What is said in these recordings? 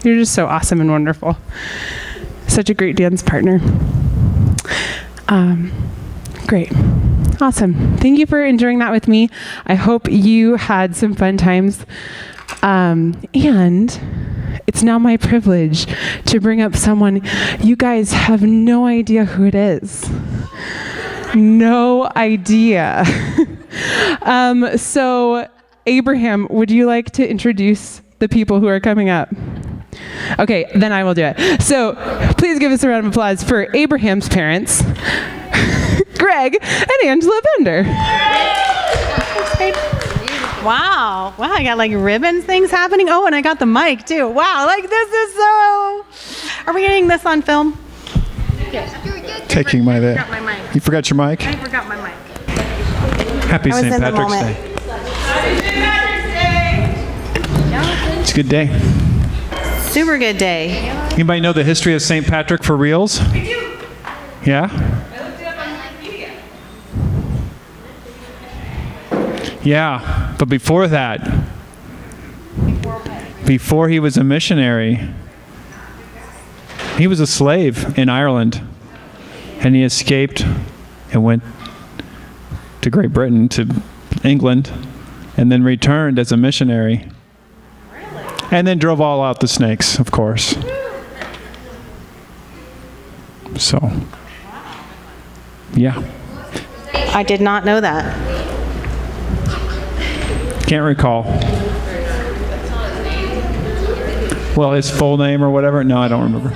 You're just so awesome and wonderful. Such a great dance partner. Great. Awesome. Thank you for enjoying that with me. I hope you had some fun times. And it's now my privilege to bring up someone. You guys have no idea who it is. No idea. So, Abraham, would you like to introduce the people who are coming up? Okay, then I will do it. So, please give us a round of applause for Abraham's parents, Greg and Angela Bender. Wow, I got like ribbons things happening. Oh, and I got the mic too. Wow, like this is so... Are we getting this on film? Yes. Taking my day. My mic. You forgot your mic? I forgot my mic. Happy St. Patrick's Day. Happy St. Patrick's Day. It's a good day. Super good day. Anybody know the history of St. Patrick for reals? I do. Yeah? I looked it up on Wikipedia. Yeah, but before that, before he was a missionary, he was a slave in Ireland, and he escaped and went to Great Britain, to England, and then returned as a missionary. And then drove all out the snakes, of course. So, yeah. I did not know that. Can't recall. Well, his full name or whatever? No, I don't remember.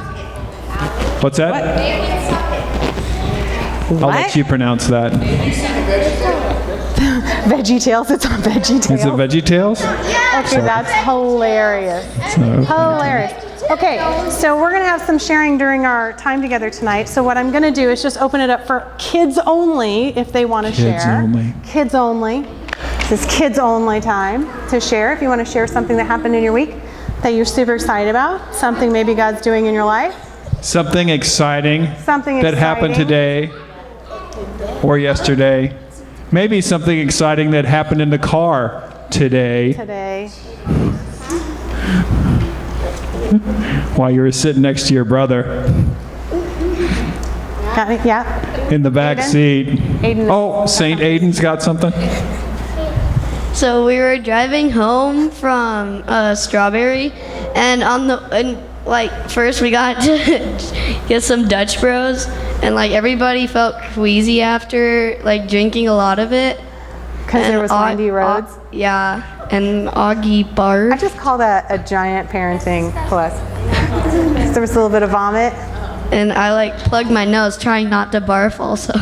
What's that? I'll let you pronounce that. Veggie Tales, it's on Veggie Tales. Is it Veggie Tales? Okay, that's hilarious. Hilarious. Okay, so we're going to have some sharing during our time together tonight. So what I'm going to do is just open it up for kids only if they want to share. Kids only. Kids only. This is kids only time to share. If you want to share something that happened in your week that you're super excited about, something maybe God's doing in your life. Something exciting that happened today or yesterday. Maybe something exciting that happened in the car today. While you were sitting next to your brother. Got it? Yeah. In the back seat. Aiden. Oh, St. Aiden's got something? So we were driving home from Strawberry, and first we got to get some Dutch Bros, and everybody felt queasy after drinking a lot of it. Because there was windy roads? Yeah, and Augie barfed. I just call that a giant parenting plus. There was a little bit of vomit. And I plugged my nose trying not to barf also.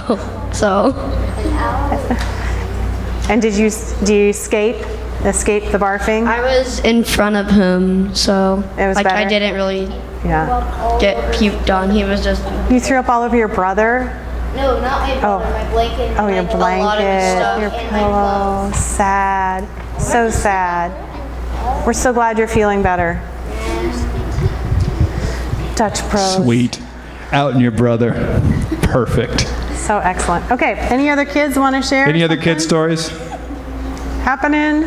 And do you escape the barfing? I was in front of him, so it was better? I didn't really get puked on. He was just... You threw up all over your brother? No, not my brother, my blanket. Oh, your blanket, your pillow. Sad. So sad. We're so glad you're feeling better. Dutch Bros. Sweet. Out in your brother. Perfect. So excellent. Okay, any other kids want to share? Any other kid stories? Happening?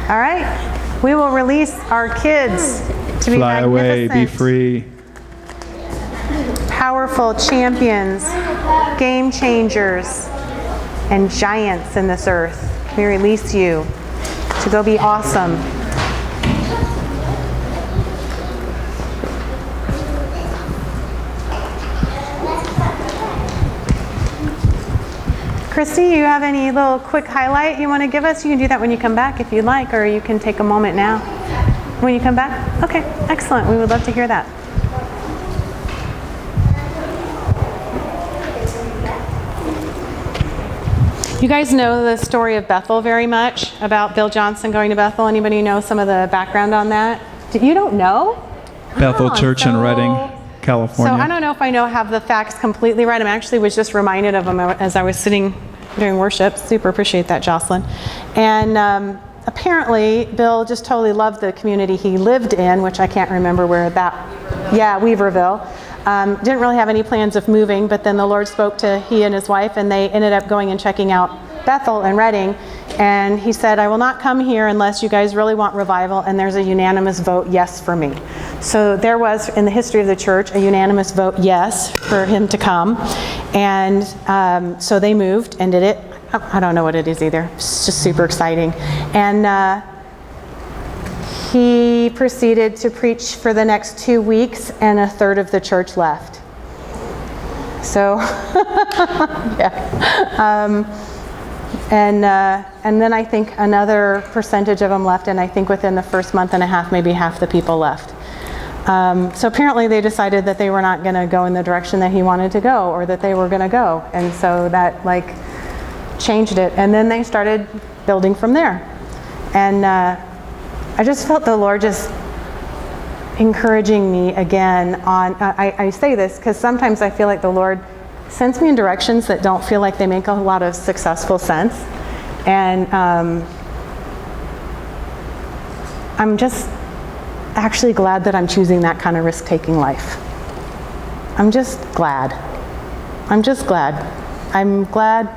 All right. We will release our kids to be Fly away, be free. Powerful champions, game changers, and giants in this earth. We release you to go be awesome. Christy, you have any little quick highlight you want to give us? You can do that when you come back if you'd like, or you can take a moment now. When you come back? Okay, excellent. We would love to hear that. You guys know the story of Bethel very much, about Bill Johnson going to Bethel. Anybody know some of the background on that? You don't know? Bethel Church in Redding, California. So I don't know if I have the facts completely right. I actually was just reminded of them as I was sitting during worship. Super appreciate that, Jocelyn. And apparently, Bill just totally loved the community he lived in, which I can't remember where that... Yeah, Weaverville. Didn't really have any plans of moving, but then the Lord spoke to he and his wife, and they ended up going and checking out Bethel and Redding. and he said, I will not come here unless you guys really want revival and there's a unanimous vote yes for me. So there was, in the history of the church, a unanimous vote yes for him to come. And so they moved and did it. I don't know what it is either. It's just super exciting. And he proceeded to preach for the next 2 weeks, and a third of the church left. So, yeah. And then I think another percentage of them left, and I think within the first month and a half, maybe half the people left. So apparently they decided that they were not going to go in the direction that he wanted to go, or that they were going to go. And so that like changed it. And then they started building from there. And I just felt the Lord just encouraging me again on, I say this because sometimes I feel like the Lord sends me in directions that don't feel like they make a lot of successful sense. And I'm just actually glad that I'm choosing that kind of risk-taking life. I'm just glad. I'm glad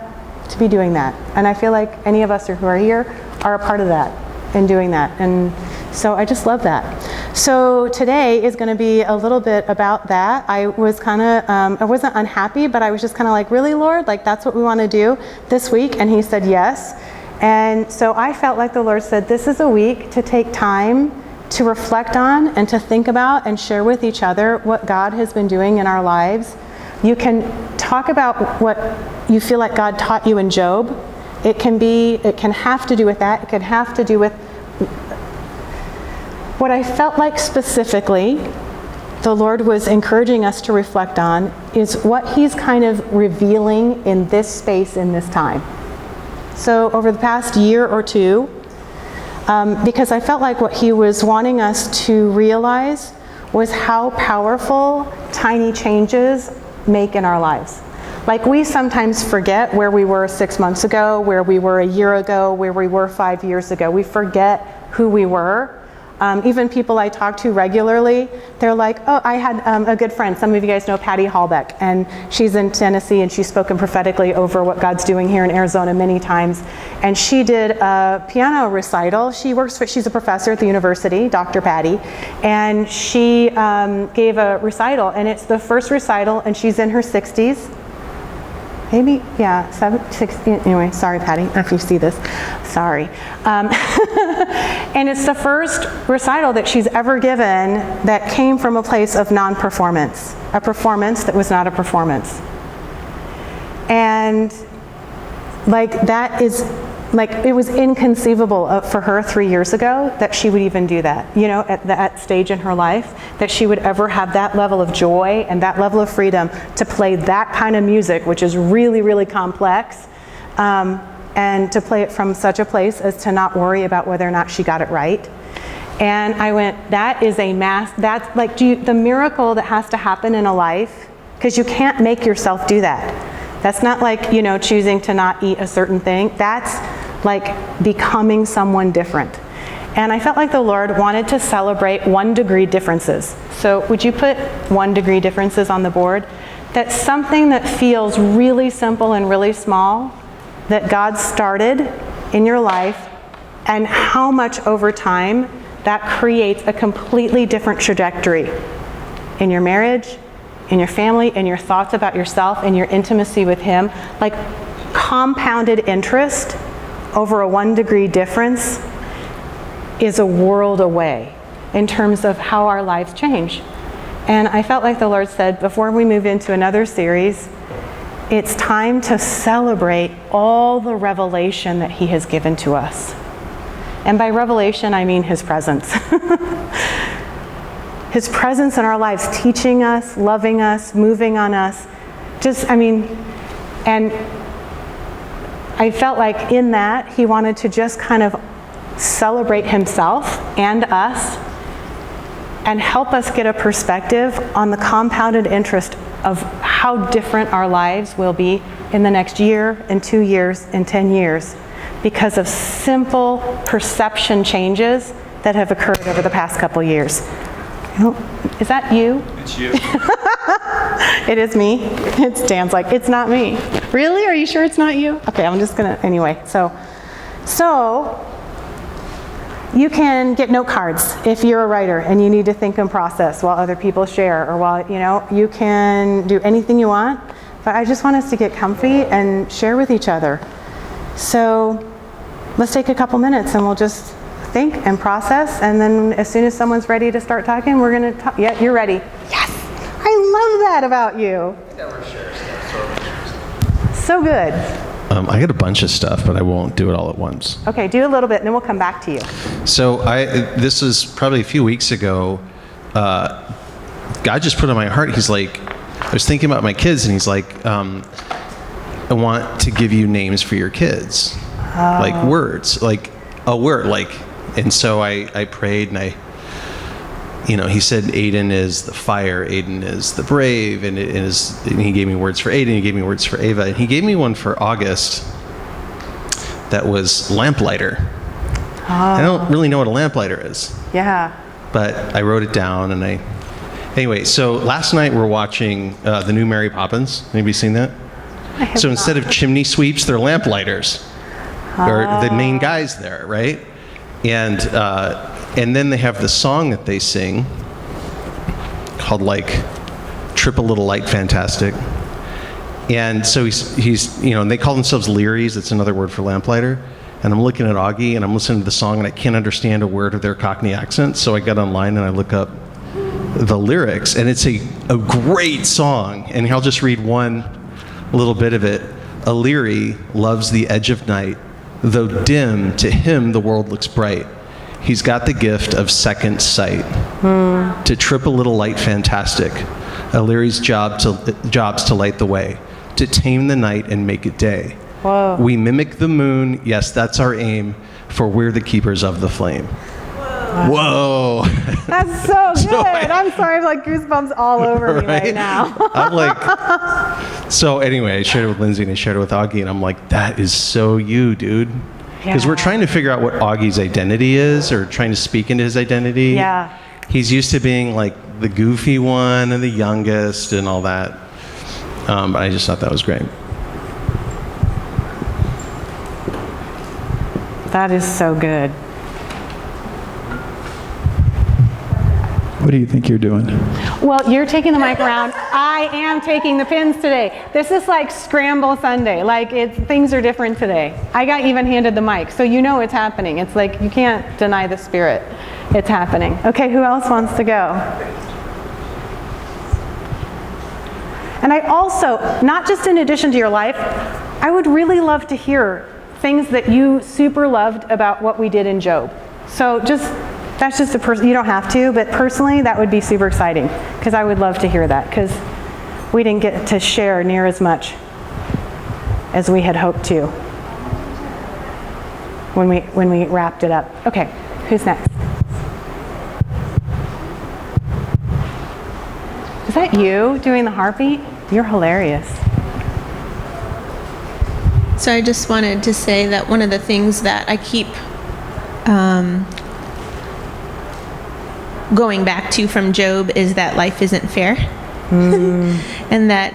to be doing that. And I feel like any of us who are here are a part of that and doing that. And so I just love that. So today is going to be a little bit about that. I was kind of, I wasn't unhappy, but I was just kind of like, really, Lord? Like, that's what we want to do this week? And he said yes. And so I felt like the Lord said, this is a week to take time to reflect on and to think about and share with each other what God has been doing in our lives. You can talk about what you feel like God taught you in Job. It can have to do with that. It can have to do with what I felt like specifically the Lord was encouraging us to reflect on is what he's kind of revealing in this space, in this time. So over the past year or two, because I felt like what he was wanting us to realize was how powerful tiny changes make in our lives. Like, we sometimes forget where we were 6 months ago, where we were a year ago, where we were 5 years ago. We forget who we were. Even people I talk to regularly, they're like, oh, I had a good friend. Some of you guys know Patty Hallbeck, and she's in Tennessee, and she's spoken prophetically over what God's doing here in Arizona many times. And she did a piano recital. She's a professor at the university, Dr. Patty, and she gave a recital, and it's the first recital, and she's in her 60s. Maybe, yeah, 60, anyway, sorry, Patty, if you see this, sorry. And it's the first recital that she's ever given that came from a place of non-performance, a performance that was not a performance. And like, that is, like, it was inconceivable for her 3 years ago that she would even do that, you know, at that stage in her life, that she would ever have that level of joy and that level of freedom to play that kind of music, which is really, really complex, and to play it from such a place as to not worry about whether or not she got it right. And I went, that is that's like the miracle that has to happen in a life, because you can't make yourself do that. That's not like, you know, choosing to not eat a certain thing. That's like becoming someone different. And I felt like the Lord wanted to celebrate 1 degree differences. So would you put 1 degree differences on the board? That's something that feels really simple and really small, that God started in your life, and how much over time that creates a completely different trajectory in your marriage, in your family, in your thoughts about yourself, in your intimacy with him. Like, compounded interest over a 1 degree difference is a world away in terms of how our lives change. And I felt like the Lord said, before we move into another series, it's time to celebrate all the revelation that he has given to us. And by revelation, I mean his presence. His presence in our lives, teaching us, loving us, moving on us. And I felt like in that, he wanted to just kind of celebrate himself and us and help us get a perspective on the compounded interest of how different our lives will be in the next year, in 2 years, in 10 years, because of simple perception changes that have occurred over the past couple years. Is that you? It's you. It is me. It's Dan's like, it's not me. Really? Are you sure it's not you? Okay, I'm just gonna, anyway. So, So you can get note cards if you're a writer and you need to think and process while other people share, or while, you can do anything you want. But I just want us to get comfy and share with each other. So let's take a couple minutes and we'll just think and process, and then as soon as someone's ready to start talking, we're going to talk. Yeah, you're ready. Yes! I love that about you. So good. I got a bunch of stuff, but I won't do it all at once. Okay, do a little bit and then we'll come back to you. So this is probably a few weeks ago. God just put on my heart, he's like, I was thinking about my kids, and he's like, I want to give you names for your kids. Like words, like a word, and so I prayed, and he said Aiden is the fire, Aiden is the brave, and he gave me words for Aiden, he gave me words for Ava, and he gave me one for August that was lamplighter. I don't really know what a lamplighter is. Yeah. But I wrote it down, and anyway, so last night we're watching the new Mary Poppins. Anybody seen that? So instead of chimney sweeps, they're lamplighters. Or the main guys there, right? And then they have the song that they sing called Trip a Little Light Fantastic. And so he's and they call themselves Learys. That's another word for lamplighter. And I'm looking at Augie and I'm listening to the song and I can't understand a word of their Cockney accent. So I got online and I look up the lyrics, and it's a great song. And I'll just read one little bit of it. A Leary loves the edge of night. Though dim, to him the world looks bright. He's got the gift of second sight. To trip a little light fantastic. A Leary's jobs to light the way. To tame the night and make it day. Whoa. We mimic the moon, yes, that's our aim, for we're the keepers of the flame. Whoa. That's so good. I'm sorry, I have goosebumps all over me right now. I'm so anyway, I shared it with Lindsay and I shared it with Augie, and I'm like, that is so you, dude. Because we're trying to figure out what Augie's identity is, or trying to speak into his identity. Yeah. He's used to being the goofy one and the youngest and all that. But I just thought that was great. That is so good. What do you think you're doing? Well, you're taking the mic around. I am taking the pins today. This is like Scramble Sunday. Things are different today. I got even handed the mic, so you know it's happening. It's you can't deny the spirit. It's happening. Okay, who else wants to go? And I also, not just in addition to your life, I would really love to hear things that you super loved about what we did in Job. So that's just you don't have to, but personally that would be super exciting, because I would love to hear that, because we didn't get to share near as much as we had hoped to when we wrapped it up. Okay, who's next? Is that you doing the heartbeat? You're hilarious. So I just wanted to say that one of the things that I keep going back to from Job is that life isn't fair. And that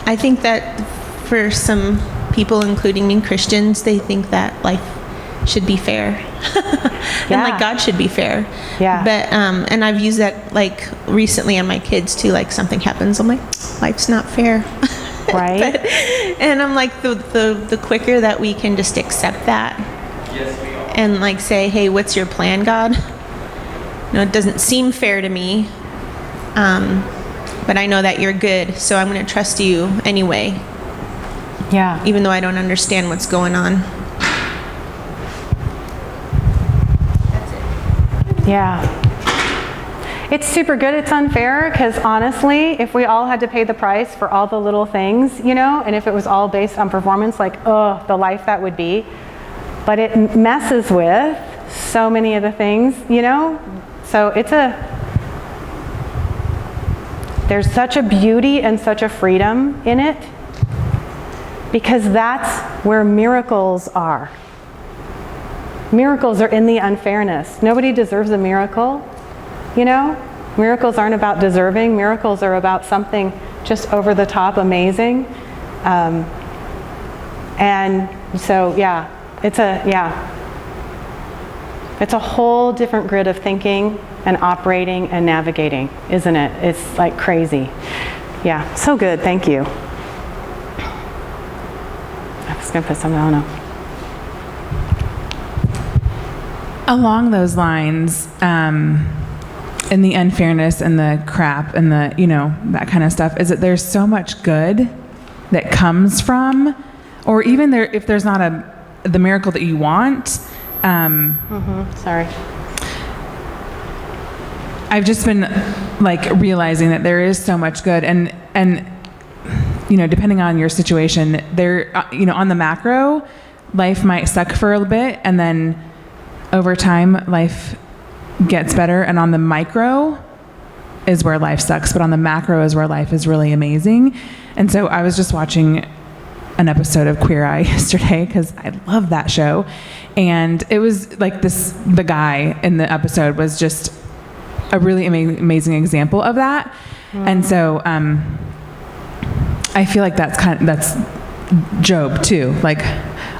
I think that for some people, including me, Christians, they think that life should be fair. And God should be fair. Yeah. But and I've used that recently on my kids too. Something happens, I'm like, life's not fair. Right. And I'm like, the quicker that we can just accept that, and say, hey, what's your plan, God? It doesn't seem fair to me, but I know that you're good, so I'm going to trust you anyway. Yeah. Even though I don't understand what's going on. Yeah. It's super good. It's unfair, because honestly, if we all had to pay the price for all the little things, and if it was all based on performance, the life that would be. But it messes with so many of the things, So there's such a beauty and such a freedom in it, because that's where miracles are. Miracles are in the unfairness. Nobody deserves a miracle, Miracles aren't about deserving. Miracles are about something just over the top amazing. And so, It's a whole different grid of thinking and operating and navigating, isn't it? It's like crazy. Yeah, so good. Thank you. I was going to put something on. Along those lines, in the unfairness and the crap and the, that kind of stuff, is that there's so much good that comes from, or even if there's not the miracle that you want. Sorry. I've just been realizing that there is so much good, and depending on your situation, there, on the macro, life might suck for a bit, and then over time, life gets better, and on the micro is where life sucks, but on the macro is where life is really amazing. And so I was just watching an episode of Queer Eye yesterday because I love that show, and it was the guy in the episode was just a really amazing example of that. And so I feel like that's Job too.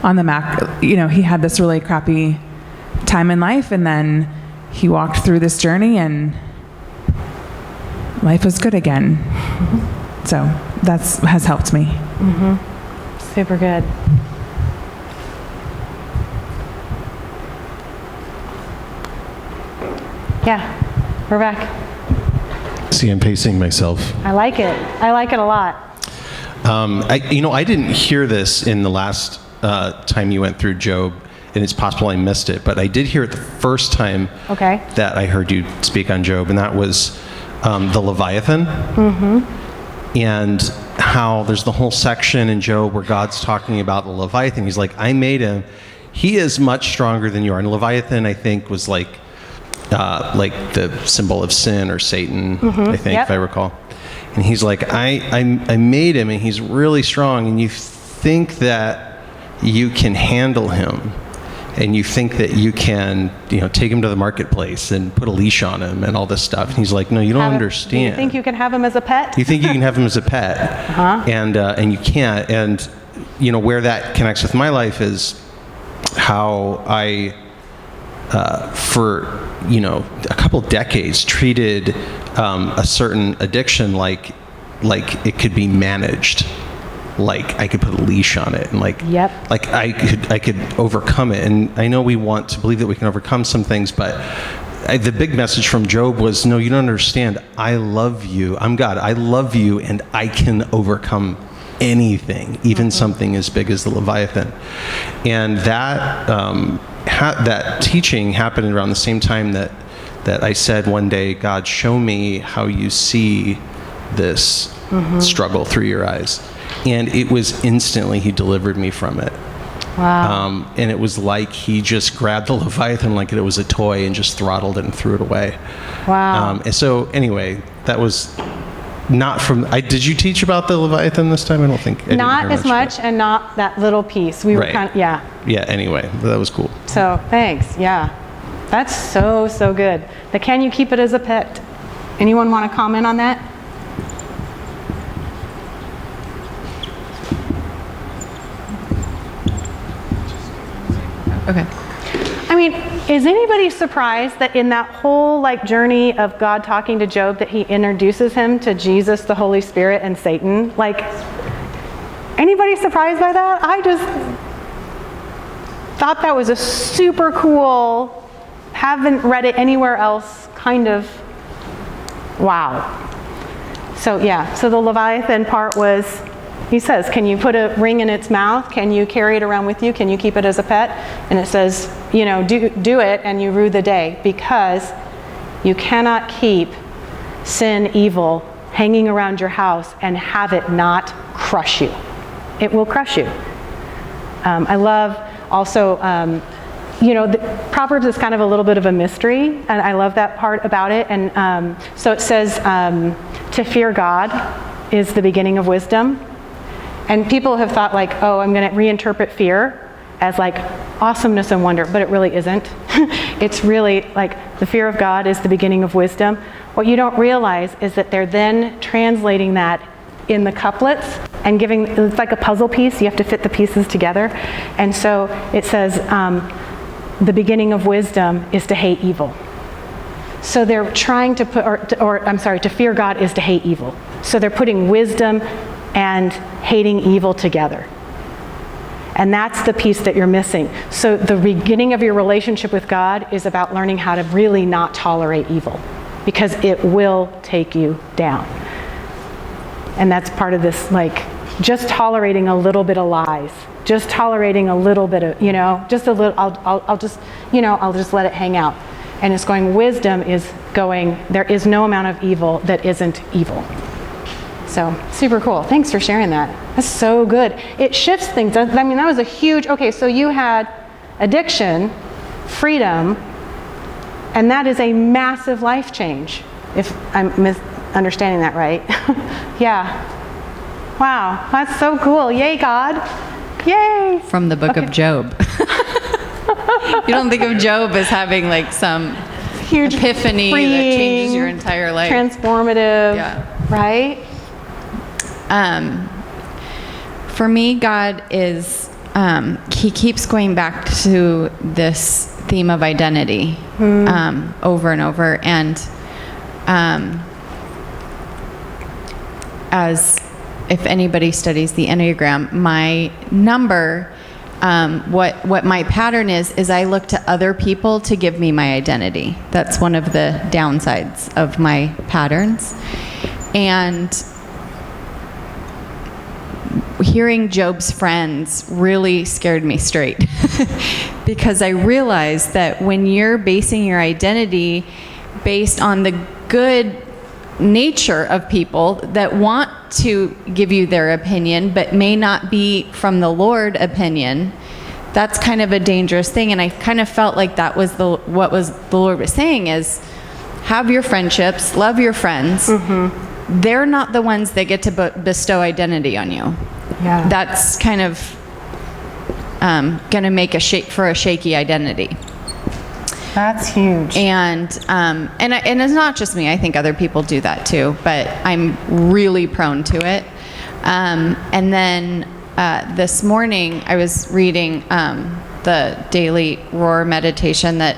On the he had this really crappy time in life, and then he walked through this journey and life was good again. So has helped me. Super good. Yeah, we're back. See, I'm pacing myself. I like it. I like it a lot. I didn't hear this in the last time you went through Job, and it's possible I missed it, but I did hear it the first time that I heard you speak on Job, and that was the Leviathan. And how there's the whole section in Job where God's talking about the Leviathan. He's like, I made him. He is much stronger than you are. And Leviathan, I think, was like the symbol of sin or Satan, I think, if I recall. And he's like, I made him, and he's really strong, and you think that you can handle him, and you think that you can, take him to the marketplace and put a leash on him and all this stuff. And he's like, no, you don't understand. You think you can have him as a pet? You think you can have him as a pet, and you can't. And where that connects with my life is how I, for a couple decades, treated a certain addiction like it could be managed. Like I could put a leash on it, and like I could overcome it. And I know we want to believe that we can overcome some things, but the big message from Job was, no, you don't understand. I love you. I'm God. I love you, and I can overcome anything, even something as big as the Leviathan. And that that teaching happened around the same time that I said one day, God, show me how you see this struggle through your eyes. And it was instantly he delivered me from it. Wow. And it was like he just grabbed the Leviathan like it was a toy and just throttled it and threw it away. Wow. And so anyway, that was not from... did you teach about the Leviathan this time? I don't think. Not as much, and not that little piece. We were kind of, Yeah, anyway, that was cool. So thanks, yeah. That's so good. The can you keep it as a pet? Anyone want to comment on that? Okay. I mean, is anybody surprised that in that whole journey of God talking to Job that he introduces him to Jesus, the Holy Spirit, and Satan? Anybody surprised by that? I just thought that was a super cool, haven't read it anywhere else, kind of wow. So the Leviathan part was, he says, can you put a ring in its mouth? Can you carry it around with you? Can you keep it as a pet? And it says, do it and you rue the day, because you cannot keep sin, evil, hanging around your house and have it not crush you. It will crush you. I love also, Proverbs is kind of a little bit of a mystery, and I love that part about it. And so it says, to fear God is the beginning of wisdom. And people have thought I'm going to reinterpret fear as awesomeness and wonder, but it really isn't. It's really the fear of God is the beginning of wisdom. What you don't realize is that they're then translating that in the couplets and giving, it's like a puzzle piece. You have to fit the pieces together. And so it says, the beginning of wisdom is to hate evil. So they're trying to put, to fear God is to hate evil. So they're putting wisdom and hating evil together. And that's the piece that you're missing. So the beginning of your relationship with God is about learning how to really not tolerate evil, because it will take you down. And that's part of this, like, just tolerating a little bit of lies, just tolerating a little bit of, just a little, I'll just let it hang out. And it's going, wisdom is going, there is no amount of evil that isn't evil. So, super cool. Thanks for sharing that. That's so good. It shifts things. I mean, that was a huge, okay, so you had addiction, freedom, and that is a massive life change, if I'm understanding that right. Yeah. Wow, that's so cool. Yay, God. Yay. From the book of Job. You don't think of Job as having like some huge epiphany freeing, that changes your entire life. Transformative, right? For me, God is, he keeps going back to this theme of identity over and over. And as if anybody studies the Enneagram, my number, what my pattern is I look to other people to give me my identity. That's one of the downsides of my patterns. And hearing Job's friends really scared me straight because I realized that when you're basing your identity based on the good nature of people that want to give you their opinion but may not be from the Lord opinion, that's kind of a dangerous thing. And I kind of felt like that was the Lord was saying is have your friendships, love your friends. They're not the ones that get to bestow identity on you. Yeah. That's kind of going to make a shaky identity. That's huge. And it's not just me. I think other people do that too, but I'm really prone to it. And then this morning I was reading the daily Roar meditation that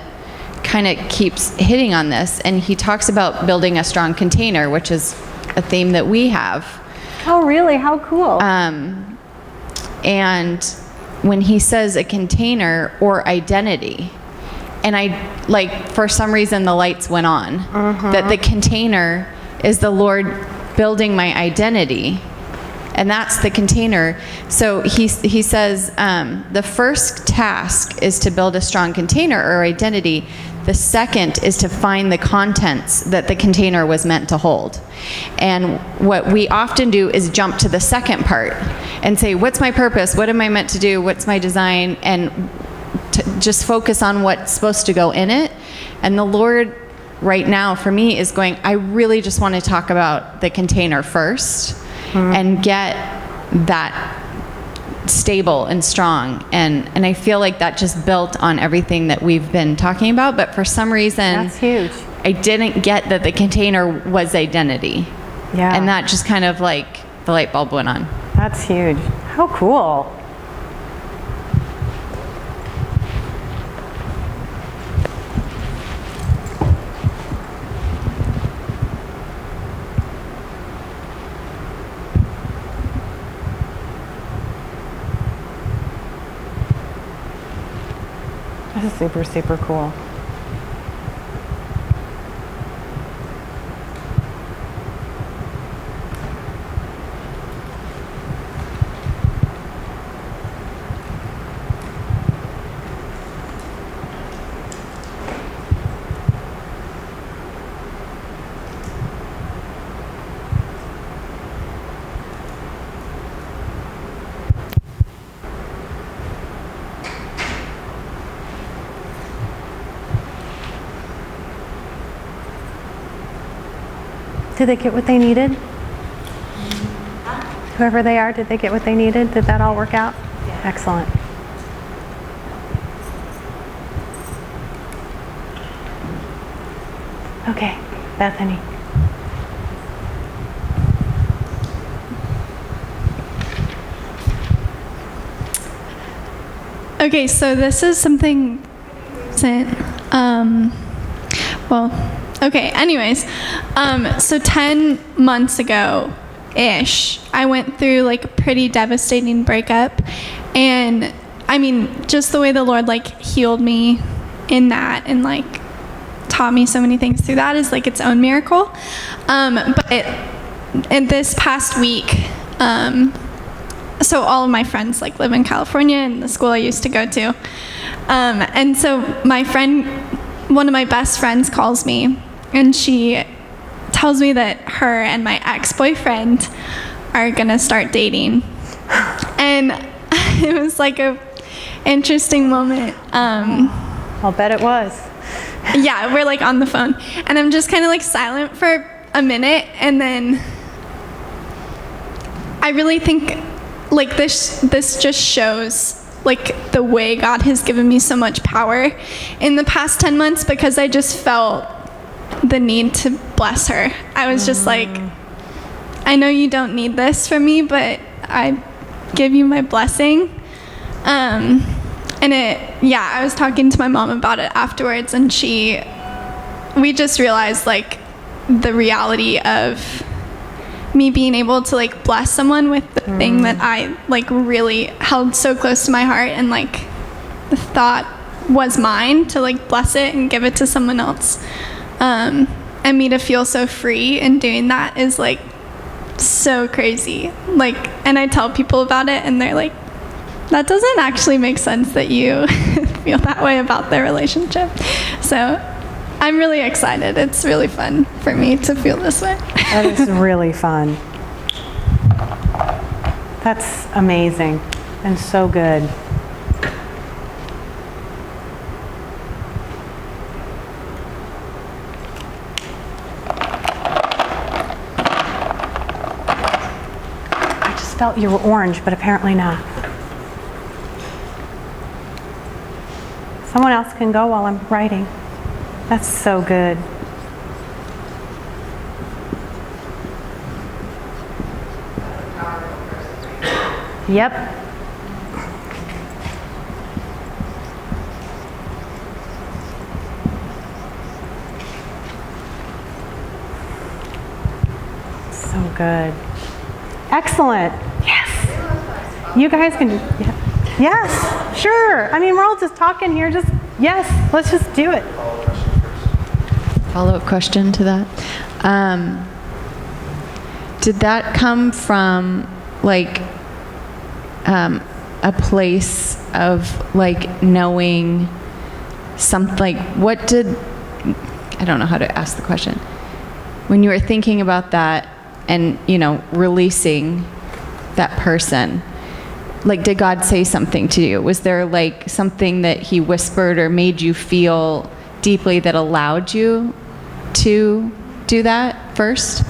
kind of keeps hitting on this, and he talks about building a strong container, which is a theme that we have. Oh, really? How cool. And when he says a container or identity, and I, like, for some reason the lights went on, that the container is the Lord building my identity, and that's the container. So he says the first task is to build a strong container or identity. The second is to find the contents that the container was meant to hold. And what we often do is jump to the second part and say, what's my purpose? What am I meant to do? What's my design? And to just focus on what's supposed to go in it. And the Lord right now for me is going, I really just want to talk about the container first and get that stable and strong, and I feel like that just built on everything that we've been talking about, but for some reason that's huge. I didn't get that the container was identity. Yeah. And that just kind of like the light bulb went on. That's huge. How cool. This is super, super cool. Did they get what they needed? Whoever they are, did they get what they needed? Did that all work out? Yeah. Excellent. Okay, Bethany. Okay, so this is something recent. Anyways, so 10 months ago-ish, I went through like a pretty devastating breakup, and I mean, just the way the Lord like healed me in that and like taught me so many things through that is like its own miracle. In this past week, so all of my friends like live in California and the school I used to go to. And so my friend, one of my best friends calls me, and she tells me that her and my ex-boyfriend are gonna start dating. And it was like a interesting moment. I'll bet it was. Yeah, we're like on the phone, and I'm just kind of like silent for a minute, and then I really think like this just shows like the way God has given me so much power in the past 10 months, because I just felt the need to bless her. I was just like, I know you don't need this from me, but I give you my blessing. I was talking to my mom about it afterwards, and we just realized like the reality of me being able to like bless someone with the thing that I like really held so close to my heart, and like the thought was mine to like bless it and give it to someone else. And me to feel so free in doing that is like so crazy. Like, and I tell people about it, and they're like, that doesn't actually make sense that you feel that way about their relationship. So I'm really excited. It's really fun for me to feel this way. That is really fun. That's amazing and so good. I just felt you were orange, but apparently not. Someone else can go while I'm writing. That's so good. Yep. So good. Excellent. Yes. You guys can just, yeah. Yes, sure. I mean, we're all just talking here. Just, yes, let's just do it. Follow-up question to that. Did that come from like a place of like knowing something? Like, what did, I don't know how to ask the question. When you were thinking about that and, you know, releasing that person, like, did God say something to you? Was there like something that he whispered or made you feel deeply that allowed you to do that first?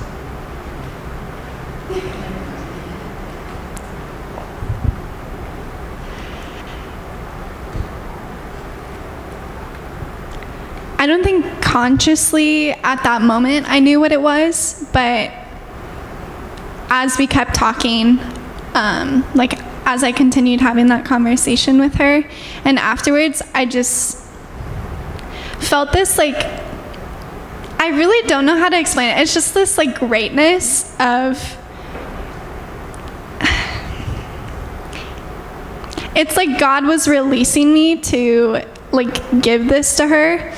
I don't think consciously at that moment I knew what it was, but as we kept talking, like as I continued having that conversation with her, and afterwards, I just felt this like, I really don't know how to explain it. It's just this like greatness of, it's like God was releasing me to like give this to her.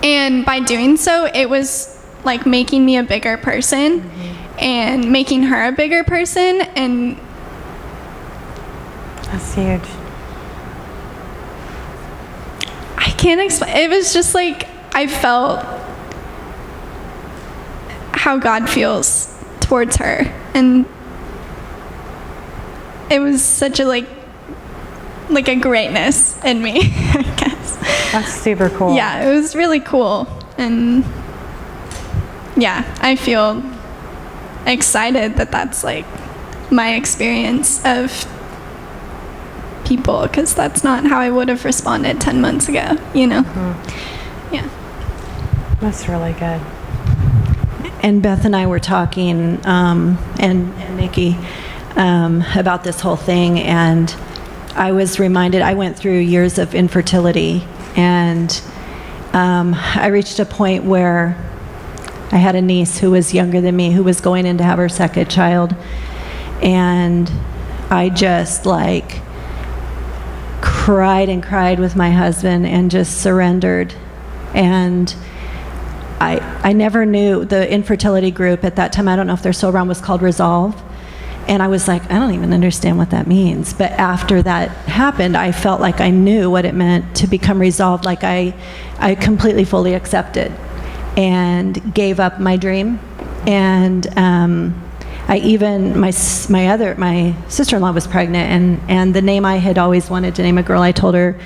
And by doing so, it was like making me a bigger person and making her a bigger person. And that's huge. I can't explain. It was just like I felt how God feels towards her. And it was such a like a greatness in me, I guess. That's super cool. Yeah, it was really cool. And yeah, I feel excited that that's like my experience of people, because that's not how I would have responded 10 months ago, you know? Yeah. That's really good. And Beth and I were talking, and Nikki, about this whole thing, and I was reminded, I went through years of infertility, and I reached a point where I had a niece who was younger than me, who was going in to have her second child, and I just like cried and cried with my husband and just surrendered. And I never knew the infertility group at that time, I don't know if they're still around, was called Resolve. And I was like, I don't even understand what that means. But after that happened, I felt like I knew what it meant to become resolved. Like I completely, fully accepted and gave up my dream. And I even, my sister-in-law was pregnant, and the name I had always wanted to name a girl, I told her,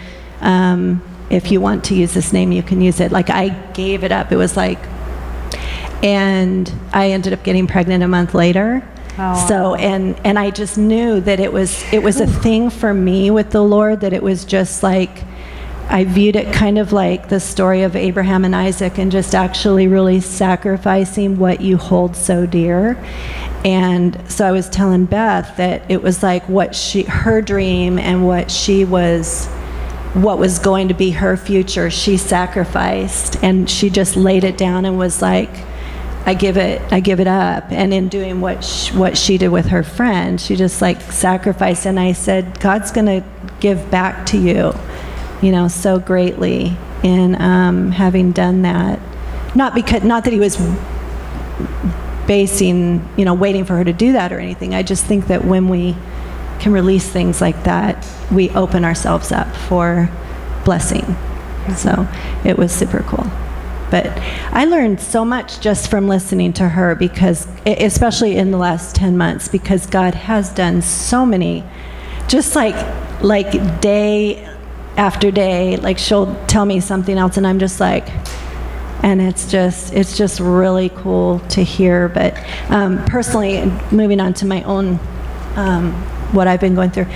if you want to use this name, you can use it. Like, I gave it up. It was like, and I ended up getting pregnant a month later. Oh, so, and I just knew that it was a thing for me with the Lord, that it was just like, I viewed it kind of like the story of Abraham and Isaac, and just actually really sacrificing what you hold so dear. And so I was telling Beth that it was like her dream and what was going to be her future, she sacrificed, and she just laid it down and was like, I give it up. And in doing what she did with her friend, she just like sacrificed. And I said, God's gonna give back to you, so greatly in having done that. Not that he was waiting for her to do that or anything. I just think that when we can release things like that, we open ourselves up for blessing. So it was super cool. But I learned so much just from listening to her, because especially in the last 10 months, because God has done so many, just like day after day, like she'll tell me something else and I'm just like, and it's just really cool to hear. But personally, moving on to my own, what I've been going through,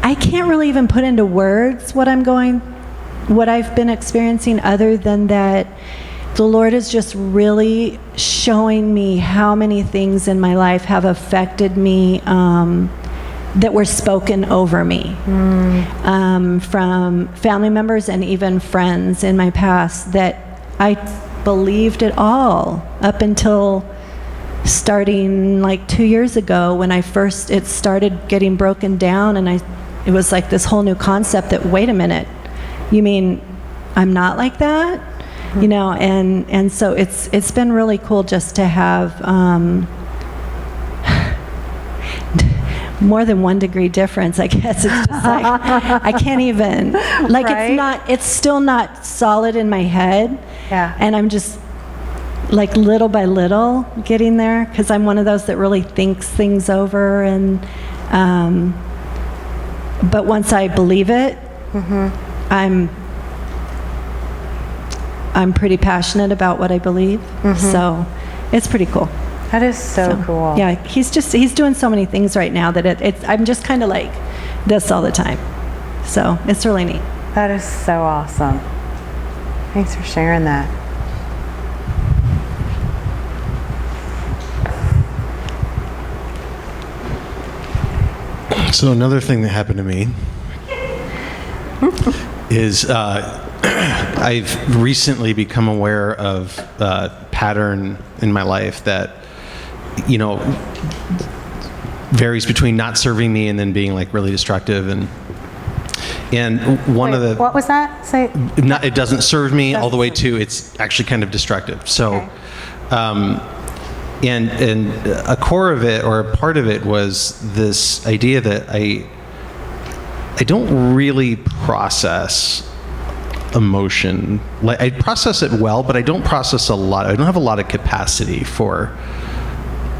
I can't really even put into words what I've been experiencing, other than that the Lord is just really showing me how many things in my life have affected me, that were spoken over me, from family members and even friends in my past, that I believed it all up until starting like 2 years ago, when it started getting broken down, and it was like this whole new concept that, wait a minute, you mean I'm not like that? And so it's been really cool just to have more than 1 degree difference, I guess. It's just like, I can't even, like, right? It's still not solid in my head. Yeah. And I'm just like little by little getting there, because I'm one of those that really thinks things over, and but once I believe it, I'm pretty passionate about what I believe. So it's pretty cool. That is so cool. Yeah, he's doing so many things right now that I'm just kind of like this all the time. So it's really neat. That is so awesome. Thanks for sharing that. So another thing that happened to me is I've recently become aware of a pattern in my life that, varies between not serving me and then being like really destructive, and what was that? Say. It doesn't serve me all the way to it's actually kind of destructive. So, okay. And a core of it, or a part of it, was this idea that I don't really process emotion. Like, I process it well, but I don't process a lot. I don't have a lot of capacity for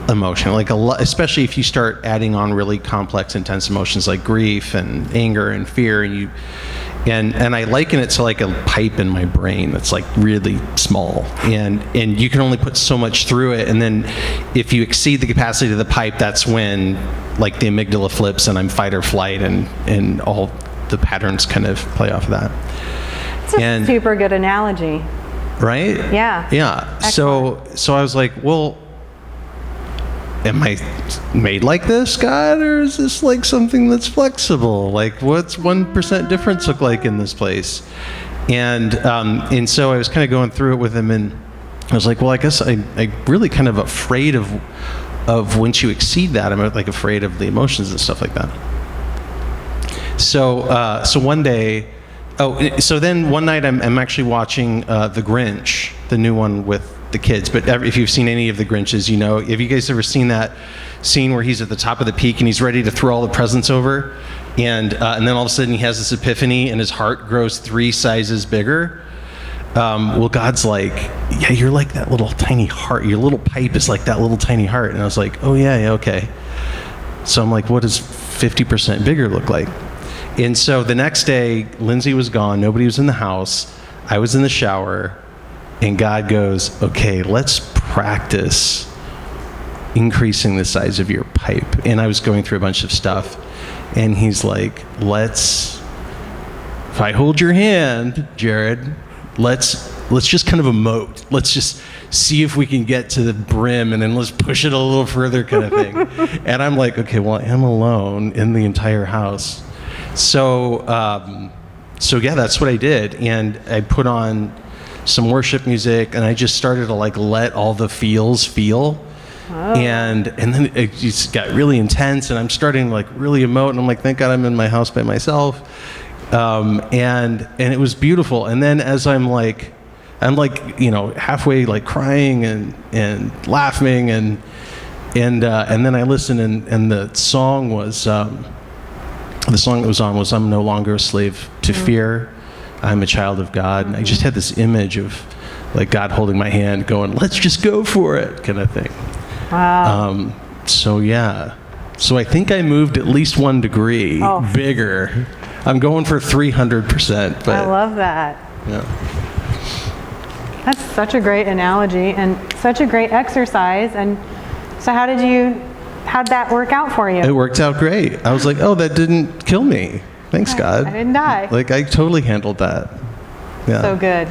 emotion. Like especially if you start adding on really complex, intense emotions like grief and anger and fear, and I liken it to like a pipe in my brain that's like really small, and you can only put so much through it, and then if you exceed the capacity of the pipe, that's when like the amygdala flips and I'm fight or flight, and all the patterns kind of play off of that. It's a super good analogy. Right? Yeah. Yeah. Excellent. So I was like, well, am I made like this, God, or is this like something that's flexible? Like, what's 1% difference look like in this place? And so I was kind of going through it with him, and I was like, well, I guess I'm really kind of afraid of once you exceed that, I'm like afraid of the emotions and stuff like that. So one day, so then one night I'm actually watching The Grinch, the new one with the kids. But if you've seen any of the Grinches, you know, have you guys ever seen that scene where he's at the top of the peak and he's ready to throw all the presents over, and then all of a sudden he has this epiphany and his heart grows 3 sizes bigger? Well, God's like, yeah, you're like that little tiny heart. Your little pipe is like that little tiny heart. And I was like, oh yeah, okay. So I'm like, what does 50% bigger look like? And so the next day, Lindsay was gone. Nobody was in the house. I was in the shower. And God goes, okay, let's practice increasing the size of your pipe. And I was going through a bunch of stuff. And he's like, if I hold your hand, Jared, let's just kind of emote. Let's just see if we can get to the brim, and then let's push it a little further, kind of thing. And I'm like, okay, well, I'm alone in the entire house. So yeah, that's what I did. And I put on some worship music, and I just started to like let all the feels feel. Oh. And then it just got really intense, and I'm starting to like really emote, and I'm like, thank God I'm in my house by myself. And it was beautiful. And then as I'm like, you know, halfway like crying and laughing, and then I listened, and the song that was on was I'm no longer a slave to fear. I'm a child of God. And I just had this image of like God holding my hand going, let's just go for it, kind of thing. Wow. So yeah. So I think I moved at least 1 degree bigger. I'm going for 300%. But I love that. Yeah. That's such a great analogy and such a great exercise. And so how'd that work out for you? It worked out great. I was like, oh, that didn't kill me. Thanks, God. I didn't die. Like, I totally handled that. Yeah. So good.